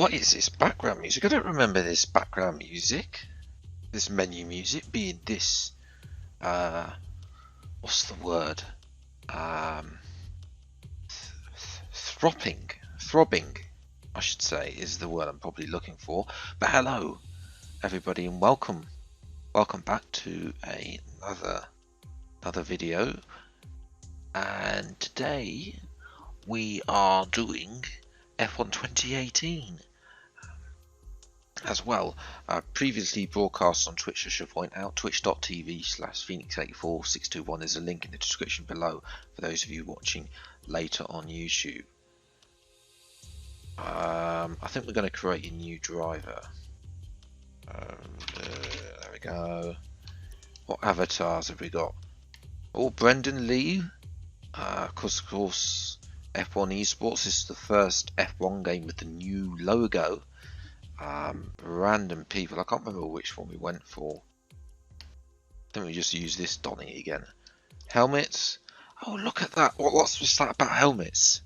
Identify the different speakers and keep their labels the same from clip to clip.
Speaker 1: What is this background music? I don't remember this background music. This menu music being this, what's the word? Throbbing, I should say, is the word I'm probably looking for. But hello, everybody, and welcome back to another video. And today we are doing F1 2018 as well. Previously broadcast on Twitch, I should point out, twitch.tv/Phoenix84 There's a link in the description below for those of you watching later on YouTube. I think we're going to create a new driver. There we go. What avatars have we got? Oh, Brendan Lee. Because of course F1 Esports is the first F1 game with the new logo. Random people, I can't remember which one we went for. I think we just use this Donny again. Helmets. Oh, look at that. What's that about helmets?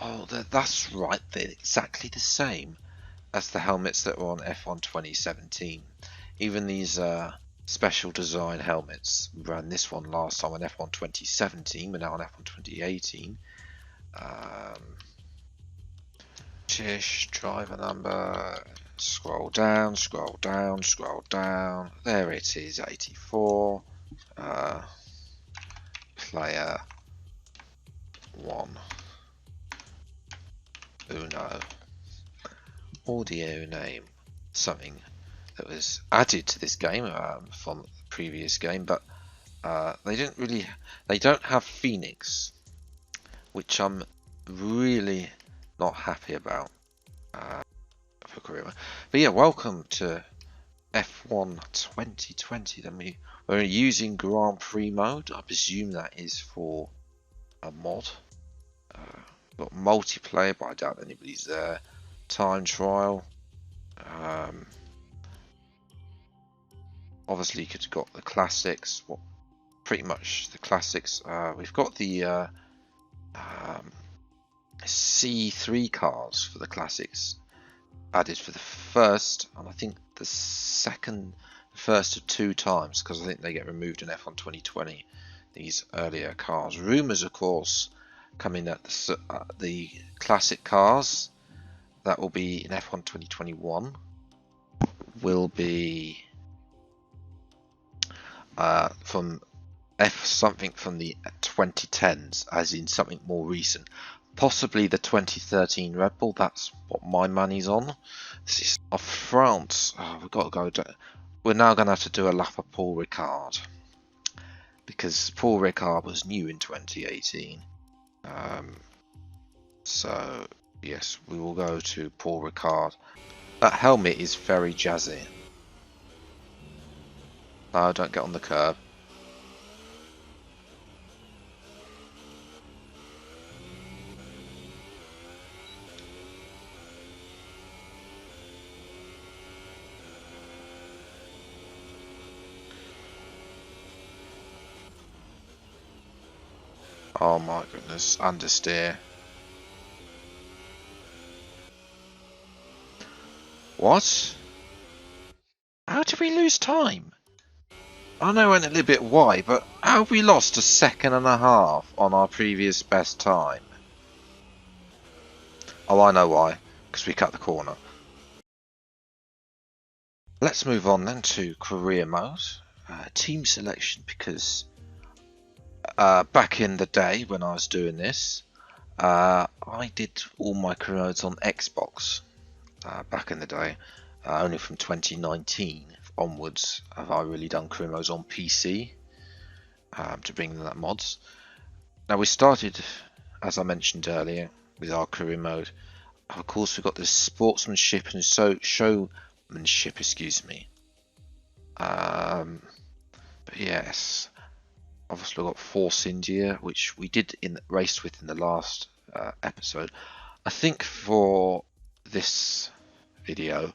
Speaker 1: Oh, that's right. They're exactly the same as the helmets that were on F1 2017. Even these special design helmets. We ran this one last time on F1 2017. We're now on F1 2018. Tish, driver number. Scroll down, scroll down, scroll down. There it is, 84. Player 1. Uno. Audio name. Something that was added to this game from the previous game, but they don't have Phoenix, which I'm really not happy about for career. But yeah, welcome to F1 2020. Then we're using Grand Prix mode. I presume that is for a mod. Got multiplayer, but I doubt anybody's there. Time trial. Obviously, you could have got the classics. Well, pretty much the classics. We've got the C3 cars for the classics added for the first, and I think the first of 2 times, because I think they get removed in F1 2020. These earlier cars. Rumours, of course, coming at the classic cars that will be in F1 2021 will be from something from the 2010s, as in something more recent, possibly the 2013 Red Bull. That's what my money's on. This is of France. We've got to go. We're now going to have to do a lap of Paul Ricard, because Paul Ricard was new in 2018. So yes, we will go to Paul Ricard. That helmet is very jazzy. No, don't get on the curb. Oh my goodness, understeer. What? How did we lose time? I know I went a little bit wide, but how have we lost 1.5 seconds on our previous best time? Oh, I know why. Because we cut the corner. Let's move on then to career mode. Team selection, because back in the day when I was doing this, I did all my career modes on Xbox. Back in the day, only from 2019 onwards have I really done career modes on PC to bring in that mods. Now we started, as I mentioned earlier, with our career mode. Of course, we've got this sportsmanship and showmanship, excuse me. But yes, obviously we've got Force India, which we did race with in the last episode. I think for this video,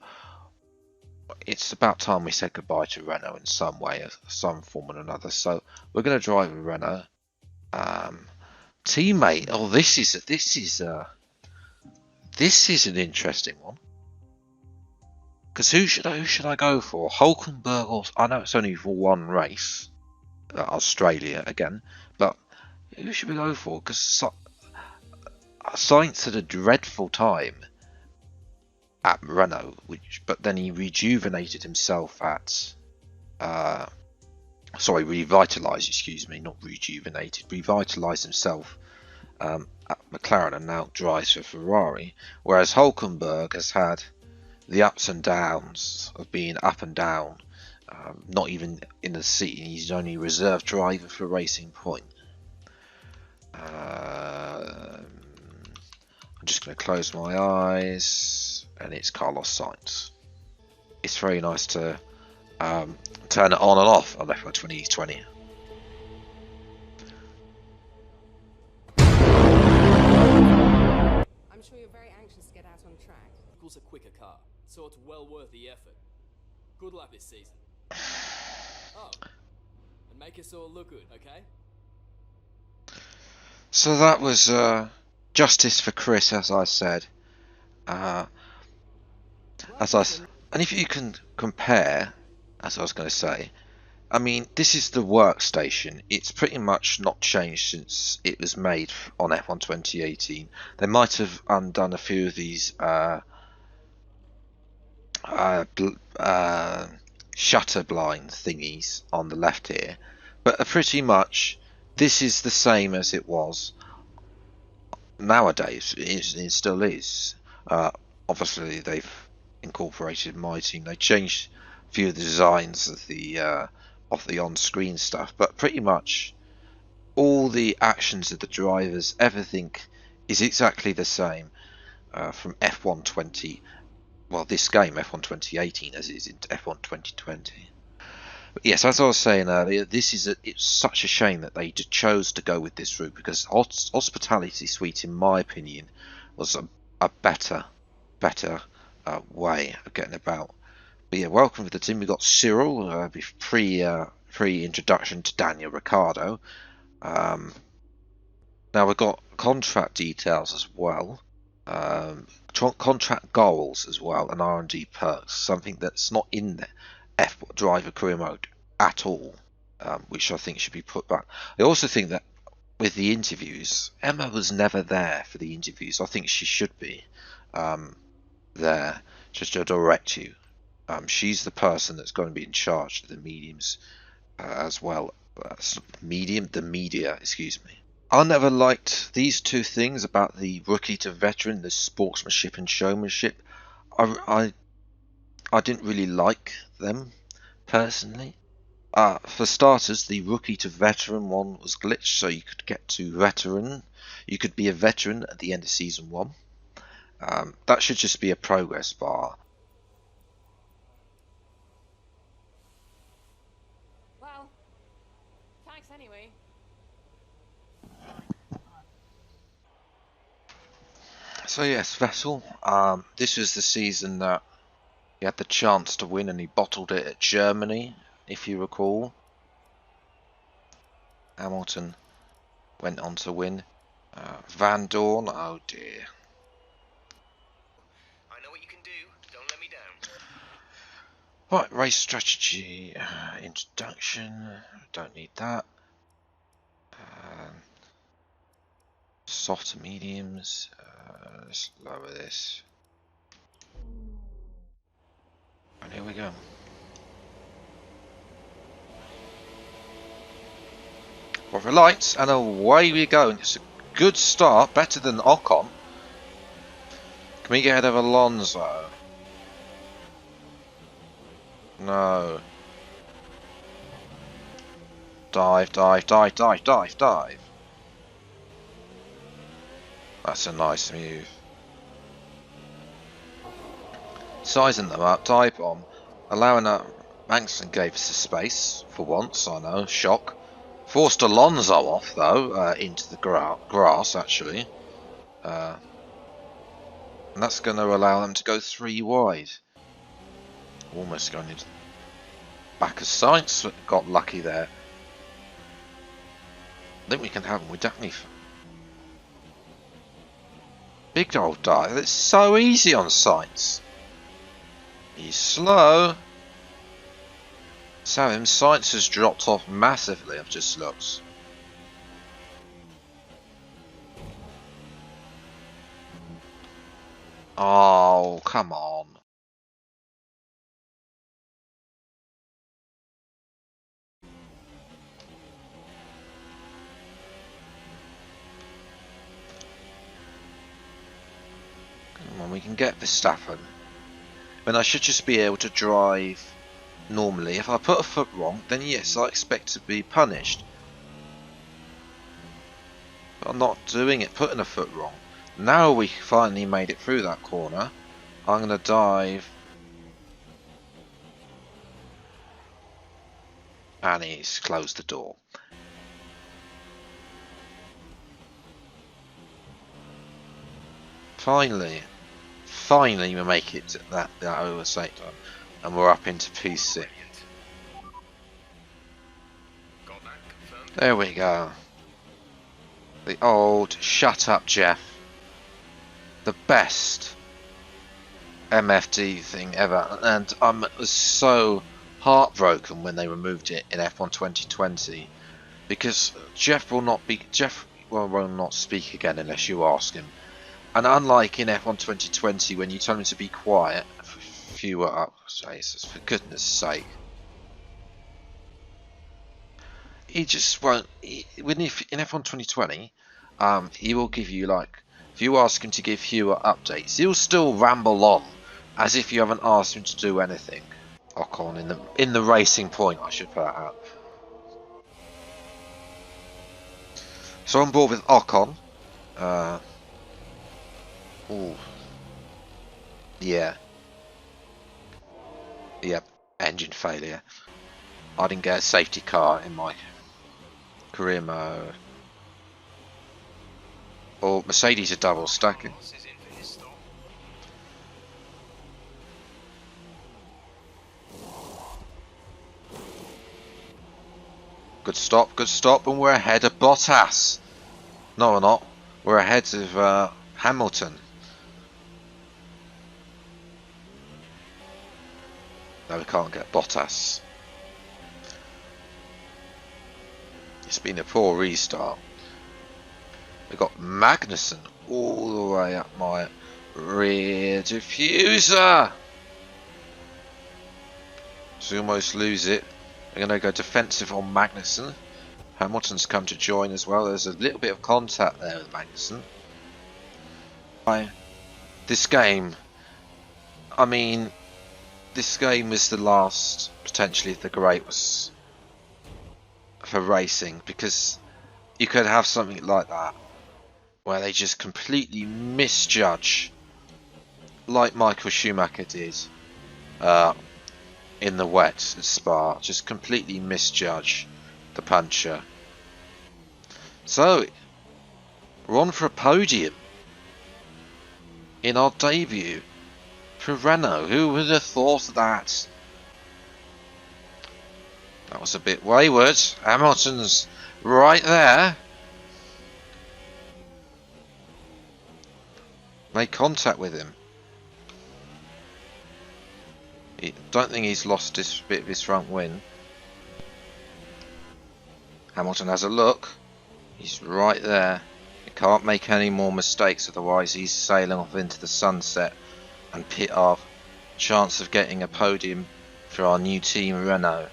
Speaker 1: it's about time we said goodbye to Renault in some way, some form or another. So we're going to drive a Renault. Teammate. Oh, this is an interesting one. Because who should I go for? Hulkenberg or I know it's only for one race, Australia again, but who should we go for? Because Sainz had a dreadful time at Renault, but then he rejuvenated himself at revitalised, excuse me, not rejuvenated, revitalised himself at McLaren and now drives for Ferrari, whereas Hulkenberg has had the ups and downs of being up and down, not even in the seat. He's only reserve driver for Racing Point. I'm just going to close my eyes, and it's Carlos Sainz. It's very nice to turn it on and off on F1 2020.
Speaker 2: I'm sure you're very anxious to get out on track.
Speaker 3: Of course, a quicker car, so it's well worth the effort. Good luck this season. Oh, and make us all look good, okay?
Speaker 1: So that was justice for Chris, as I said. And if you can compare, as I was going to say, I mean, this is the workstation. It's pretty much not changed since it was made on F1 2018. They might have undone a few of these shutter blind thingies on the left here, but pretty much this is the same as it was nowadays. It still is. Obviously, they've incorporated my team. They changed a few of the designs of the on-screen stuff, but pretty much all the actions of the drivers, everything is exactly the same from F1 20. Well, this game F1 2018 as it is in F1 2020. But yes, as I was saying earlier, it's such a shame that they chose to go with this route, because Hospitality Suite, in my opinion, was a better way of getting about. But yeah, welcome to the team. We've got Cyril, pre-introduction to Daniel Ricciardo. Now we've got contract details as well, contract goals as well, and R&D perks, something that's not in the F1 driver career mode at all, which I think should be put back. I also think that with the interviews, Emma was never there for the interviews. I think she should be there just to direct you. She's the person that's going to be in charge of the mediums as well. The media, excuse me. I never liked these two things about the rookie to veteran, the sportsmanship and showmanship. I didn't really like them personally. For starters, the rookie to veteran one was glitched, so you could get to veteran. You could be a veteran at the end of season 1. That should just be a progress bar.
Speaker 2: Well, thanks anyway.
Speaker 1: So yes, Vettel. This was the season that he had the chance to win, and he bottled it at Germany, if you recall. Hamilton went on to win. Van Dorn, oh dear.
Speaker 4: I know what you can do. Don't let me down.
Speaker 1: Right, race strategy, introduction. Don't need that. Soft to mediums. Let's lower this. And here we go. Brother lights, and away we go. And it's a good start, better than Ocon. Can we get ahead of Alonso? No. Dive, dive, dive, dive, dive, dive. That's a nice move. Sizing them up, dive bomb. Allowing that. Magnussen gave us a space for once, I know, shock. Forced Alonso off though, into the grass actually. And that's going to allow them to go 3 wide. Almost going into back of Sainz, but got lucky there. I think we can have them. We definitely. Big old dive. It's so easy on Sainz. He's slow. So him science has dropped off massively. I've just looked. Oh, come on. Come on, we can get Verstappen. When I should just be able to drive normally. If I put a foot wrong, then yes, I expect to be punished. But I'm not doing it, putting a foot wrong. Now we finally made it through that corner. I'm going to dive. And he's closed the door. Finally we make it to that oversight time. And we're up into P6.
Speaker 4: Brilliant. Got that confirmed?
Speaker 1: There we go. The old shut up Jeff. The best MFD thing ever. And I'm so heartbroken when they removed it in F1 2020. Because Jeff will not speak again unless you ask him. And unlike in F1 2020 when you tell him to be quiet, fewer up, Jesus, for goodness sake. He just won't. In F1 2020, he will give you, like, if you ask him to give fewer updates, he'll still ramble on as if you haven't asked him to do anything. Ocon in the racing point, I should put it out. So on board with Ocon. Ooh. Yeah. Yep. Engine failure. I didn't get a safety car in my career mode. Or Mercedes are double stacking.
Speaker 4: Boss is in for his stop.
Speaker 1: Good stop, and we're ahead of Bottas. No, we're not. We're ahead of Hamilton. No, we can't get Bottas. It's been a poor restart. We've got Magnussen all the way up my rear diffuser. So we almost lose it. We're going to go defensive on Magnussen. Hamilton's come to join as well. There's a little bit of contact there with Magnussen. This game, I mean, this game was the last, potentially, the great for racing, because you could have something like that where they just completely misjudge, like Michael Schumacher did in the wet at Spa, just completely misjudge the puncher. So we're on for a podium in our debut for Renault. Who would have thought of that? That was a bit wayward. Hamilton's right there. Made contact with him. Don't think he's lost this bit of his front wing. Hamilton has a look. He's right there. He can't make any more mistakes, otherwise he's sailing off into the sunset and pit off. Chance of getting a podium for our new team Renault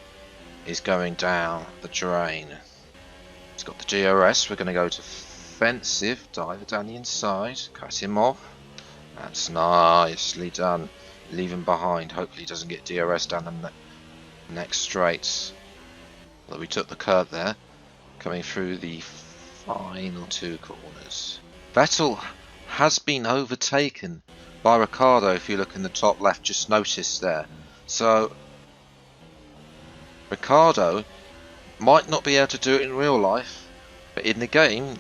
Speaker 1: is going down the drain. He's got the DRS. We're going to go defensive, dive down the inside, cut him off. That's nicely done. Leave him behind. Hopefully he doesn't get DRS down the next straights. Although we took the curve there, coming through the final two corners. Vettel has been overtaken by Ricciardo. If you look in the top left, just notice there. So Ricciardo might not be able to do it in real life, but in the game,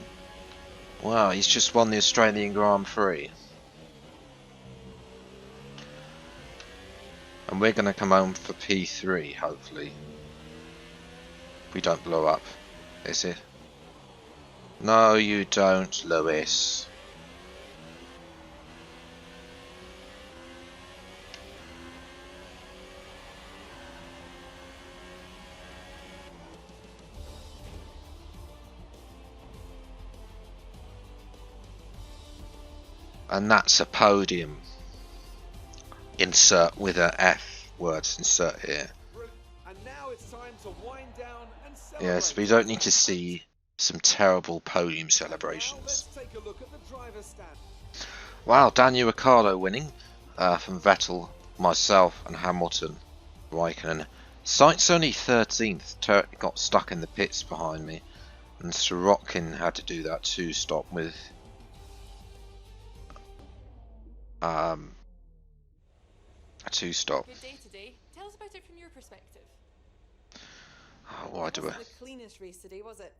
Speaker 1: wow, he's just won the Australian Grand Prix. And we're going to come home for P3, hopefully. If we don't blow up. Is it? No, you don't, Lewis. and that's a podium. Insert with a F words, insert here.
Speaker 5: And now it's time to wind down and celebrate.
Speaker 1: Yes, we don't need to see some terrible podium celebrations.
Speaker 5: Let's take a look at the driver's stand.
Speaker 1: Wow, Daniel Ricciardo winning from Vettel, myself and Hamilton, Raikkonen. Sainz only 13th, got stuck in the pits behind me, and Sorokin had to do that 2-stop with a 2-stop.
Speaker 2: Good day today. Tell us about it from your perspective.
Speaker 1: Oh, why do I?
Speaker 2: Wasn't the cleanest race today, was it?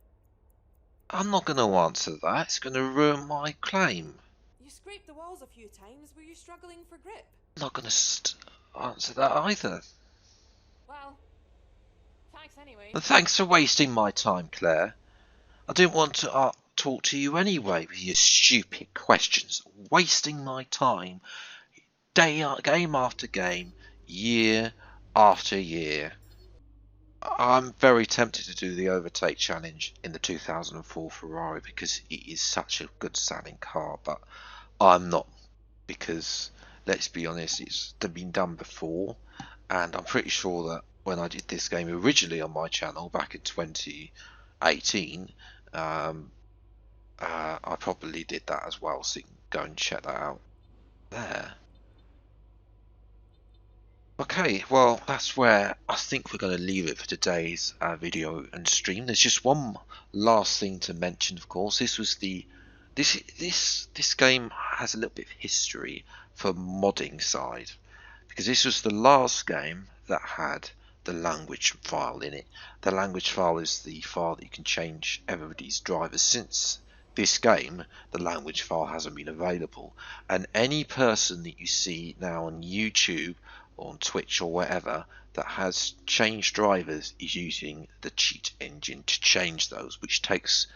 Speaker 1: I'm not going to answer that. It's going to ruin my claim.
Speaker 2: You scraped the walls a few times. Were you struggling for grip?
Speaker 1: I'm not going to answer that either.
Speaker 2: Well, thanks anyway.
Speaker 1: And thanks for wasting my time, Claire. I didn't want to talk to you anyway with your stupid questions. Wasting my time, game after game, year after year. I'm very tempted to do the overtake challenge in the 2004 Ferrari because it is such a good selling car, but I'm not, because let's be honest, it's been done before, and I'm pretty sure that when I did this game originally on my channel back in 2018, I probably did that as well, so you can go and check that out there. Okay, well, that's where I think we're going to leave it for today's video and stream. There's just one last thing to mention, of course. This game has a little bit of history for modding side, because this was the last game that had the language file in it. The language file is the file that you can change everybody's drivers. Since this game, the language file hasn't been available, and any person that you see now on YouTube, on Twitch or wherever, that has changed drivers is using the cheat engine to change those, which takes,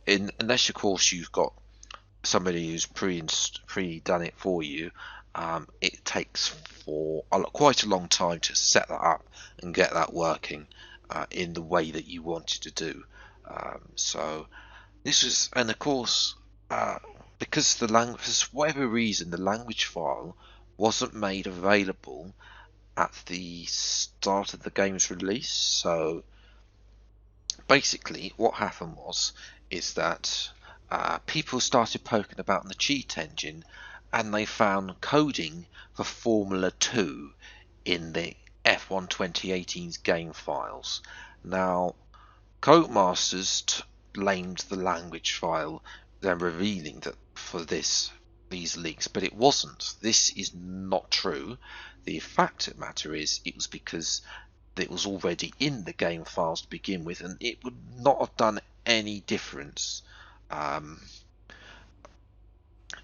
Speaker 1: unless of course you've got somebody who's pre-done it for you, it takes for quite a long time to set that up and get that working in the way that you wanted to do. So this was, and of course, because the language, for whatever reason, the language file wasn't made available at the start of the game's release. So basically what happened is that people started poking about in the cheat engine, and they found coding for Formula 2 in the F1 2018's game files. Now CODEMASTERS blamed the language file, then revealing that for these leaks, but it wasn't. This is not true. The fact of the matter is, it was because it was already in the game files to begin with, and it would not have done any difference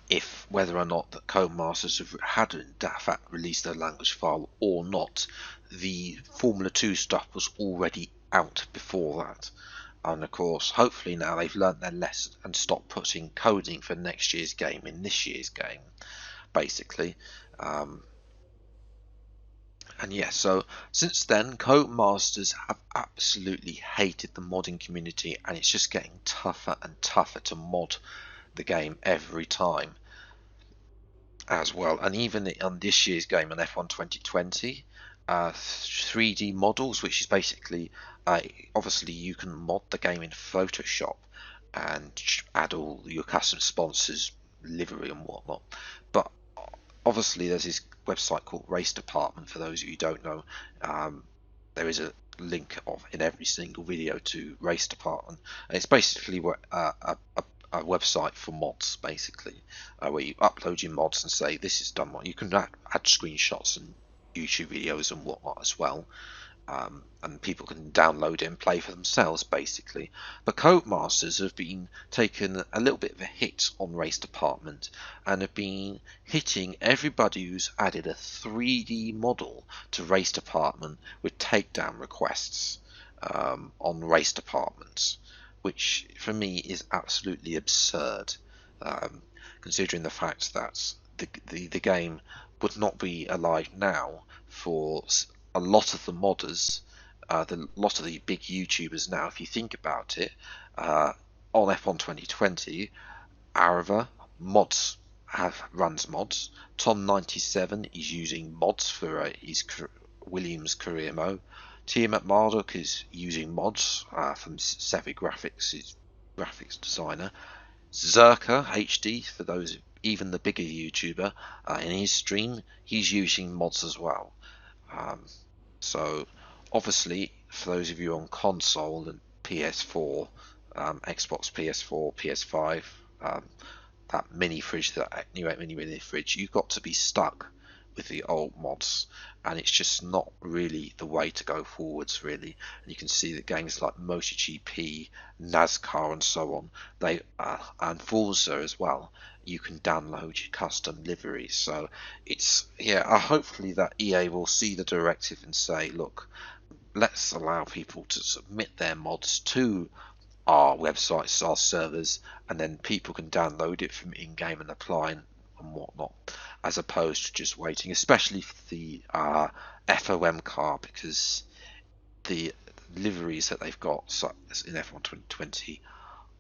Speaker 1: if whether or not the CODEMASTERS had in fact released their language file or not. The Formula 2 stuff was already out before that. And of course, hopefully now they've learnt their lesson and stopped putting coding for next year's game in this year's game, basically. And yes, so since then, CODEMASTERS have absolutely hated the modding community, and it's just getting tougher and tougher to mod the game every time as well. And even on this year's game, on F1 2020, 3D models, which is basically obviously you can mod the game in Photoshop and add all your custom sponsors, livery and whatnot, but obviously there's this website called Race Department. For those of you who don't know, there is a link in every single video to Race Department, and it's basically a website for mods, basically, where you upload your mods and say this is done. You can add screenshots and YouTube videos and whatnot as well, and people can download it and play for themselves, basically. But CODEMASTERS have been taking a little bit of a hit on Race Department, and have been hitting everybody who's added a 3D model to Race Department with takedown requests on Race Departments, which for me is absolutely absurd, considering the fact that the game would not be alive now for a lot of the modders, a lot of the big YouTubers now. If you think about it, on F1 2020, Arava mods runs mods. Tom97 is using mods for his Williams career mode. Tiamat Marduk is using mods from Savvy Graphics, his graphics designer. Zerka HD, for those even the bigger YouTuber, in his stream he's using mods as well. So obviously for those of you on console and PS4, Xbox PS4, PS5, that mini fridge, that new mini fridge, you've got to be stuck with the old mods, and it's just not really the way to go forwards really. And you can see that games like MotoGP, NASCAR and so on, they and Forza as well, you can download your custom liveries. So it's, yeah, hopefully that EA will see the directive and say, look, let's allow people to submit their mods to our websites, our servers, and then people can download it from in-game and apply and whatnot, as opposed to just waiting, especially for the FOM car, because the liveries that they've got in F1 2020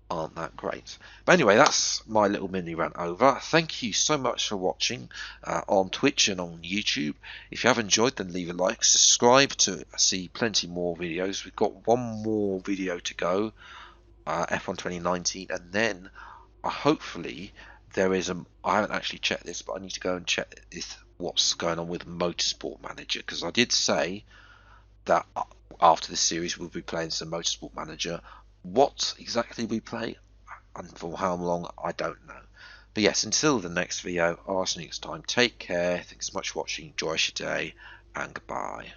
Speaker 1: aren't that great. But anyway, that's my little mini rant over. Thank you so much for watching on Twitch and on YouTube. If you have enjoyed, then leave a like, subscribe to see plenty more videos. We've got one more video to go, F1 2019, and then hopefully there is I haven't actually checked this, but I need to go and check what's going on with Motorsport Manager, because I did say that after this series we'll be playing some Motorsport Manager. What exactly we play and for how long, I don't know. But yes, until the next video, I'll see you next time. Take care, thanks so much for watching, enjoy your day, and goodbye.